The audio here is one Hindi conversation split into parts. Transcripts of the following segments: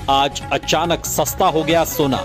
आज अचानक सस्ता हो गया सोना।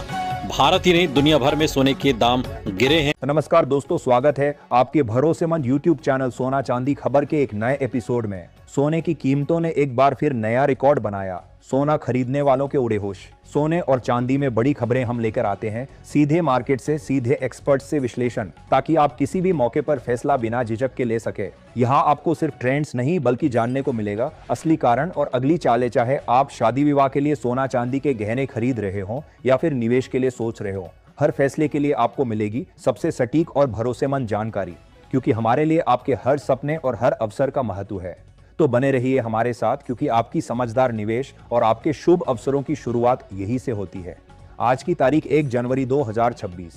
भारत ही नहीं दुनिया भर में सोने के दाम गिरे हैं। नमस्कार दोस्तों, स्वागत है आपके भरोसेमंद YouTube चैनल सोना चांदी खबर के एक नए एपिसोड में। सोने की कीमतों ने एक बार फिर नया रिकॉर्ड बनाया। सोना खरीदने वालों के उड़े होश। सोने और चांदी में बड़ी खबरें हम लेकर आते हैं, सीधे मार्केट से, सीधे एक्सपर्ट से विश्लेषण, ताकि आप किसी भी मौके पर फैसला बिना झिझक के ले सके। यहाँ आपको सिर्फ ट्रेंड्स नहीं बल्कि जानने को मिलेगा असली कारण और अगली चालें, चाहे आप शादी विवाह के लिए सोना चांदी के गहने खरीद रहे हो या फिर निवेश के लिए सोच रहे हो। हर फैसले के लिए आपको मिलेगी सबसे सटीक और भरोसेमंद जानकारी, क्योंकि हमारे लिए आपके हर सपने और हर अवसर का महत्व है। तो बने रहिए हमारे साथ, क्योंकि आपकी समझदार निवेश और आपके शुभ अवसरों की शुरुआत यही से होती है। आज की तारीख 1 जनवरी 2026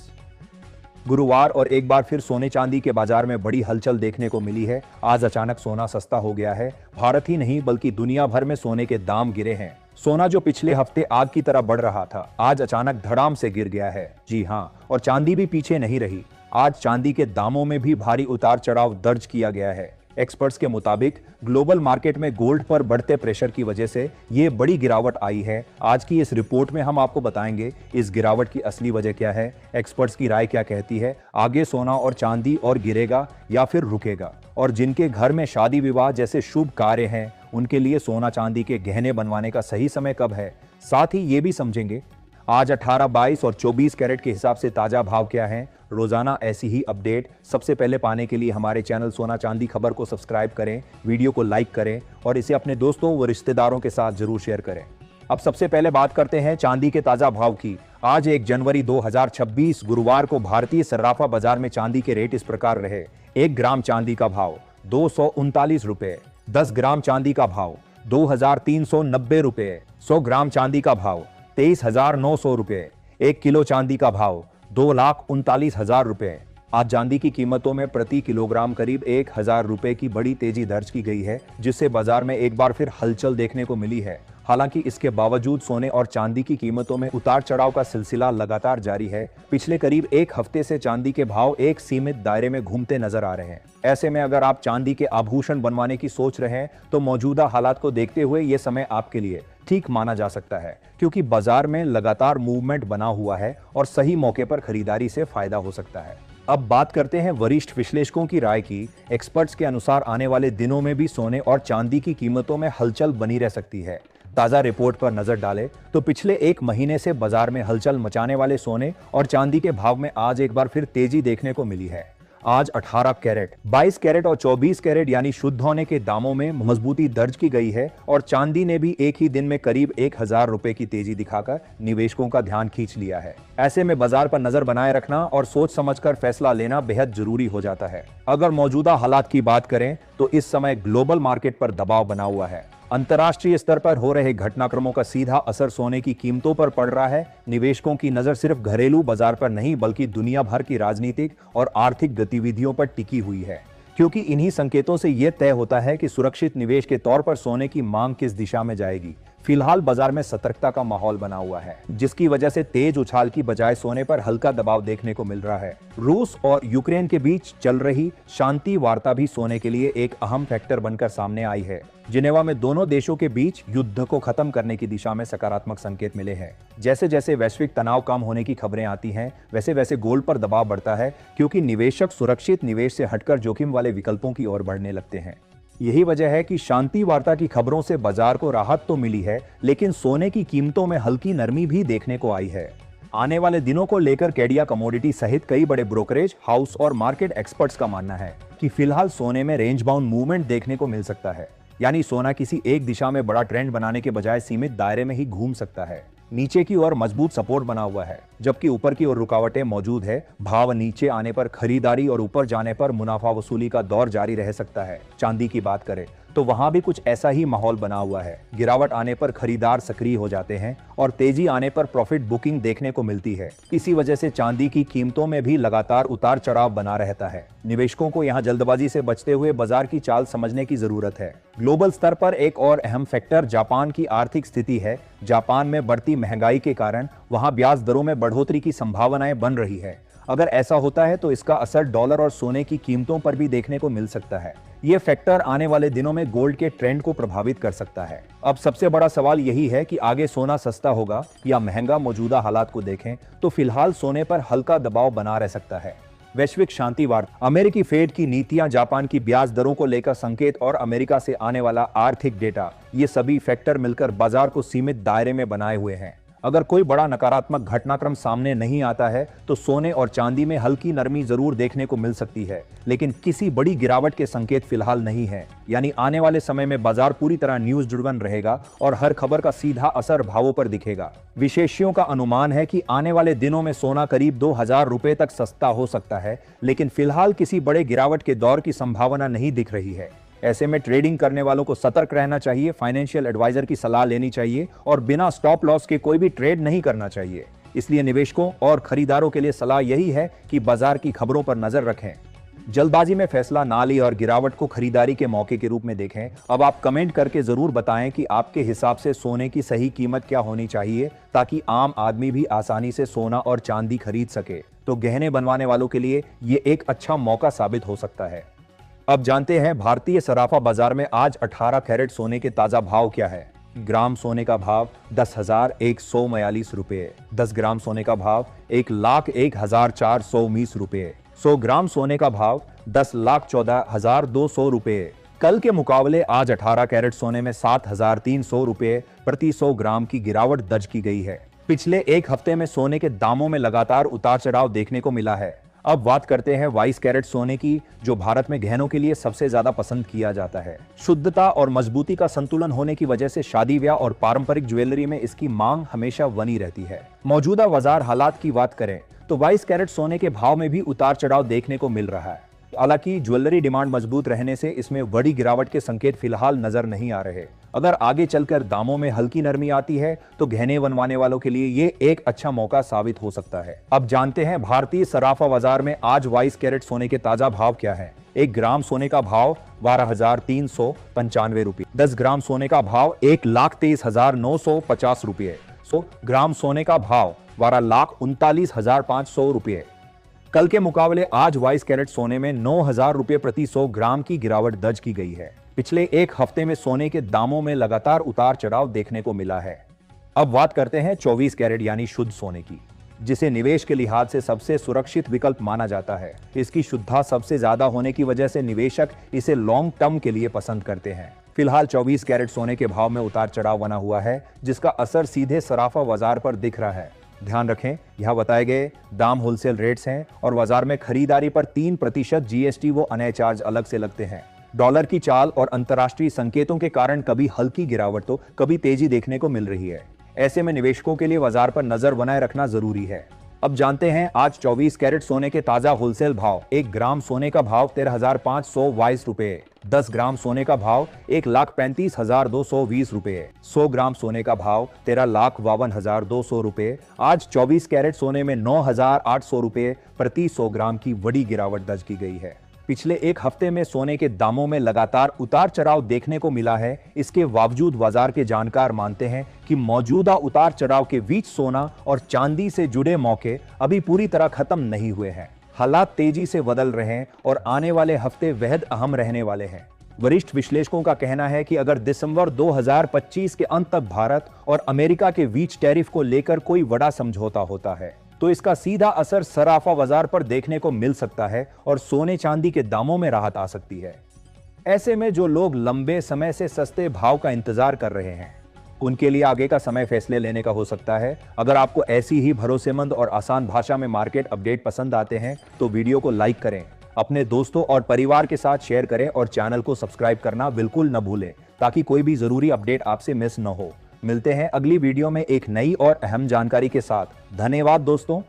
गुरुवार, और एक बार फिर सोने चांदी के बाजार में बड़ी हलचल देखने को मिली है। आज अचानक सोना सस्ता हो गया है। भारत ही नहीं बल्कि दुनिया भर में सोने के दाम गिरे हैं। सोना जो पिछले हफ्ते आग की तरह बढ़ रहा था, आज अचानक धड़ाम से गिर गया है। जी हाँ, और चांदी भी पीछे नहीं रही। आज चांदी के दामों में भी भारी उतार चढ़ाव दर्ज किया गया है। एक्सपर्ट्स के मुताबिक ग्लोबल मार्केट में गोल्ड पर बढ़ते प्रेशर की वजह से ये बड़ी गिरावट आई है। आज की इस रिपोर्ट में हम आपको बताएंगे इस गिरावट की असली वजह क्या है, एक्सपर्ट्स की राय क्या कहती है, आगे सोना और चांदी और गिरेगा या फिर रुकेगा, और जिनके घर में शादी विवाह जैसे शुभ कार्य हैं उनके लिए सोना चांदी के गहने बनवाने का सही समय कब है। साथ ही ये भी समझेंगे आज 18, 22 और 24 कैरेट के हिसाब से ताजा भाव क्या है। रोजाना ऐसी ही अपडेट सबसे पहले पाने के लिए हमारे चैनल सोना चांदी खबर को सब्सक्राइब करें, वीडियो को लाइक करें और इसे अपने दोस्तों व रिश्तेदारों के साथ जरूर शेयर करें। अब सबसे पहले बात करते हैं चांदी के ताजा भाव की। आज 1 जनवरी 2026 गुरुवार को भारतीय सर्राफा बाजार में चांदी के रेट इस प्रकार रहे। 1 ग्राम चांदी का भाव 239 रुपए, 10 ग्राम चांदी का भाव 2390 रुपए, 100 ग्राम चांदी का भाव 23,900 रुपए, 1 किलो चांदी का भाव 2,39,000 रुपए। आज चांदी की कीमतों में प्रति किलोग्राम करीब 1,000 रुपए की बड़ी तेजी दर्ज की गई है, जिससे बाजार में एक बार फिर हलचल देखने को मिली है। हालांकि इसके बावजूद सोने और चांदी की कीमतों में उतार चढ़ाव का सिलसिला लगातार जारी है। पिछले करीब एक हफ्ते से चांदी के भाव एक सीमित दायरे में घूमते नजर आ रहे हैं। ऐसे में अगर आप चांदी के आभूषण बनवाने की सोच रहे हैं तो मौजूदा हालात को देखते हुए ये समय आपके लिए ठीक माना जा सकता है, क्योंकि बाजार में लगातार मूवमेंट बना हुआ है और सही मौके पर खरीदारी से फायदा हो सकता है। अब बात करते हैं वरिष्ठ विश्लेषकों की राय की। एक्सपर्ट्स के अनुसार आने वाले दिनों में भी सोने और चांदी की कीमतों में हलचल बनी रह सकती है। ताजा रिपोर्ट पर नजर डालें तो पिछले एक महीने से बाजार में हलचल मचाने वाले सोने और चांदी के भाव में आज एक बार फिर तेजी देखने को मिली है। आज 18 कैरेट, 22 कैरेट और 24 कैरेट यानी शुद्ध होने के दामों में मजबूती दर्ज की गई है, और चांदी ने भी एक ही दिन में करीब 1,000 रुपए की तेजी दिखाकर निवेशकों का ध्यान खींच लिया है। ऐसे में बाजार पर नजर बनाए रखना और सोच समझकर फैसला लेना बेहद जरूरी हो जाता है। अगर मौजूदा हालात की बात करें तो इस समय ग्लोबल मार्केट पर दबाव बना हुआ है। अंतर्राष्ट्रीय स्तर पर हो रहे घटनाक्रमों का सीधा असर सोने की कीमतों पर पड़ रहा है। निवेशकों की नजर सिर्फ घरेलू बाजार पर नहीं बल्कि दुनिया भर की राजनीतिक और आर्थिक गतिविधियों पर टिकी हुई है, क्योंकि इन्हीं संकेतों से यह तय होता है कि सुरक्षित निवेश के तौर पर सोने की मांग किस दिशा में जाएगी। फिलहाल बाजार में सतर्कता का माहौल बना हुआ है, जिसकी वजह से तेज उछाल की बजाय सोने पर हल्का दबाव देखने को मिल रहा है। रूस और यूक्रेन के बीच चल रही शांति वार्ता भी सोने के लिए एक अहम फैक्टर बनकर सामने आई है। जिनेवा में दोनों देशों के बीच युद्ध को खत्म करने की दिशा में सकारात्मक संकेत मिले हैं। जैसे जैसे वैश्विक तनाव कम होने की खबरें आती हैं, वैसे वैसे गोल्ड पर दबाव बढ़ता है, क्योंकि निवेशक सुरक्षित निवेश से हटकर जोखिम वाले विकल्पों की ओर बढ़ने लगते हैं। यही वजह है कि शांति वार्ता की खबरों से बाजार को राहत तो मिली है, लेकिन सोने की कीमतों में हल्की नरमी भी देखने को आई है। आने वाले दिनों को लेकर कैडिया कमोडिटी सहित कई बड़े ब्रोकरेज हाउस और मार्केट एक्सपर्ट्स का मानना है कि फिलहाल सोने में रेंज बाउंड मूवमेंट देखने को मिल सकता है, यानी सोना किसी एक दिशा में बड़ा ट्रेंड बनाने के बजाय सीमित दायरे में ही घूम सकता है। नीचे की ओर मजबूत सपोर्ट बना हुआ है, जबकि ऊपर की ओर रुकावटें मौजूद है। भाव नीचे आने पर खरीदारी और ऊपर जाने पर मुनाफा वसूली का दौर जारी रह सकता है। चांदी की बात करें तो वहां भी कुछ ऐसा ही माहौल बना हुआ है। गिरावट आने पर खरीदार सक्रिय हो जाते हैं और तेजी आने पर प्रॉफिट बुकिंग देखने को मिलती है। इसी वजह से चांदी की कीमतों में भी लगातार उतार चढ़ाव बना रहता है। निवेशकों को यहां जल्दबाजी से बचते हुए बाजार की चाल समझने की जरूरत है। ग्लोबल स्तर पर एक और अहम फैक्टर जापान की आर्थिक स्थिति है। जापान में बढ़ती महंगाई के कारण वहां ब्याज दरों में बढ़ोतरी की संभावनाएं बन रही है। अगर ऐसा होता है तो इसका असर डॉलर और सोने की कीमतों पर भी देखने को मिल सकता है। ये फैक्टर आने वाले दिनों में गोल्ड के ट्रेंड को प्रभावित कर सकता है। अब सबसे बड़ा सवाल यही है कि आगे सोना सस्ता होगा या महंगा। मौजूदा हालात को देखें तो फिलहाल सोने पर हल्का दबाव बना रह सकता है। वैश्विक शांति वार्ता, अमेरिकी फेड की नीतियां, जापान की ब्याज दरों को लेकर संकेत और अमेरिका से आने वाला आर्थिक डेटा, ये सभी फैक्टर मिलकर बाजार को सीमित दायरे में बनाए हुए हैं। अगर कोई बड़ा नकारात्मक घटनाक्रम सामने नहीं आता है तो सोने और चांदी में हल्की नरमी जरूर देखने को मिल सकती है, लेकिन किसी बड़ी गिरावट के संकेत फिलहाल नहीं है। यानी आने वाले समय में बाजार पूरी तरह न्यूज ड्रिवन रहेगा और हर खबर का सीधा असर भावों पर दिखेगा। विशेषज्ञों का अनुमान है कि आने वाले दिनों में सोना करीब 2000 रुपए तक सस्ता हो सकता है, लेकिन फिलहाल किसी बड़े गिरावट के दौर की संभावना नहीं दिख रही है। ऐसे में ट्रेडिंग करने वालों को सतर्क रहना चाहिए, फाइनेंशियल एडवाइजर की सलाह लेनी चाहिए और बिना स्टॉप लॉस के कोई भी ट्रेड नहीं करना चाहिए। इसलिए निवेशकों और खरीदारों के लिए सलाह यही है कि बाजार की खबरों पर नजर रखें, जल्दबाजी में फैसला ना लें और गिरावट को खरीदारी के मौके के रूप में देखें। अब आप कमेंट करके जरूर बताएं कि आपके हिसाब से सोने की सही कीमत क्या होनी चाहिए, ताकि आम आदमी भी आसानी से सोना और चांदी खरीद सके। तो गहने बनवाने वालों के लिए ये एक अच्छा मौका साबित हो सकता है। अब जानते हैं भारतीय सराफा बाजार में आज 18 कैरेट सोने के ताजा भाव क्या है। ग्राम सोने का भाव 10,142 रुपये, 10 ग्राम सोने का भाव 1,01,419 रुपये, 100 ग्राम सोने का भाव 10,14,200 रुपये। कल के मुकाबले आज 18 कैरेट सोने में 7,300 रुपये प्रति 100 ग्राम की गिरावट दर्ज की गई है। पिछले एक हफ्ते में सोने के दामों में लगातार उतार चढ़ाव देखने को मिला है। अब बात करते हैं 22 कैरेट सोने की, जो भारत में गहनों के लिए सबसे ज्यादा पसंद किया जाता है। शुद्धता और मजबूती का संतुलन होने की वजह से शादी ब्याह और पारंपरिक ज्वेलरी में इसकी मांग हमेशा बनी रहती है। मौजूदा बाजार हालात की बात करें तो 22 कैरेट सोने के भाव में भी उतार चढ़ाव देखने को मिल रहा है। हालांकि ज्वेलरी डिमांड मजबूत रहने से इसमें बड़ी गिरावट के संकेत फिलहाल नजर नहीं आ रहे। अगर आगे चलकर दामों में हल्की नरमी आती है तो गहने बनवाने वालों के लिए ये एक अच्छा मौका साबित हो सकता है। अब जानते हैं भारतीय सराफा बाजार में आज 22 कैरेट सोने के ताजा भाव क्या है। 1 ग्राम सोने का भाव 12,395 रुपये, 10 ग्राम सोने का भाव 1,23,950 रुपये, 100 ग्राम सोने का भाव 12,39,500 रुपये। कल के मुकाबले आज 22 कैरेट सोने में 9,000 रुपये प्रति 100 ग्राम की गिरावट दर्ज की गई है। पिछले एक हफ्ते में सोने के दामों में लगातार उतार चढ़ाव देखने को मिला है। अब बात करते हैं 24 कैरेट यानी शुद्ध सोने की, जिसे निवेश के लिहाज से सबसे सुरक्षित विकल्प माना जाता है। इसकी शुद्धता सबसे ज्यादा होने की वजह से निवेशक इसे लॉन्ग टर्म के लिए पसंद करते हैं। फिलहाल 24 कैरेट सोने के भाव में उतार चढ़ाव बना हुआ है, जिसका असर सीधे सराफा बाजार पर दिख रहा है। ध्यान रखें, यह बताए गए दाम होलसेल रेट्स हैं और बाजार में खरीदारी पर 3% जीएसटी व अन्य चार्ज अलग से लगते हैं। डॉलर की चाल और अंतर्राष्ट्रीय संकेतों के कारण कभी हल्की गिरावट तो कभी तेजी देखने को मिल रही है। ऐसे में निवेशकों के लिए बाजार पर नजर बनाए रखना जरूरी है। अब जानते हैं आज 24 कैरेट सोने के ताजा होलसेल भाव। 1 ग्राम सोने का भाव 13,522 रुपये, 10 ग्राम सोने का भाव 1,35,220 रुपये, 100 ग्राम सोने का भाव 13,52,200 रुपये। आज 24 कैरेट सोने में 9,800 रुपये प्रति 100 ग्राम की बड़ी गिरावट दर्ज की गई है। पिछले एक हफ्ते में सोने के दामों में लगातार उतार चढ़ाव देखने को मिला है। इसके बावजूद बाजार के जानकार मानते हैं कि मौजूदा उतार चढ़ाव के बीच सोना और चांदी से जुड़े मौके अभी पूरी तरह खत्म नहीं हुए हैं। हालात तेजी से बदल रहे हैं और आने वाले हफ्ते बेहद अहम रहने वाले हैं। वरिष्ठ विश्लेषकों का कहना है कि अगर दिसंबर 2025 के अंत तक भारत और अमेरिका के बीच टैरिफ को लेकर कोई बड़ा समझौता होता है तो इसका सीधा असर सराफा बाजार पर देखने को मिल सकता है और सोने चांदी के दामों में राहत आ सकती है। ऐसे में जो लोग लंबे समय से सस्ते भाव का इंतजार कर रहे हैं, उनके लिए आगे का समय फैसले लेने का हो सकता है। अगर आपको ऐसी ही भरोसेमंद और आसान भाषा में मार्केट अपडेट पसंद आते हैं तो वीडियो को लाइक करें, अपने दोस्तों और परिवार के साथ शेयर करें और चैनल को सब्सक्राइब करना बिल्कुल न भूलें, ताकि कोई भी जरूरी अपडेट आपसे मिस न हो। मिलते हैं अगली वीडियो में एक नई और अहम जानकारी के साथ। धन्यवाद दोस्तों।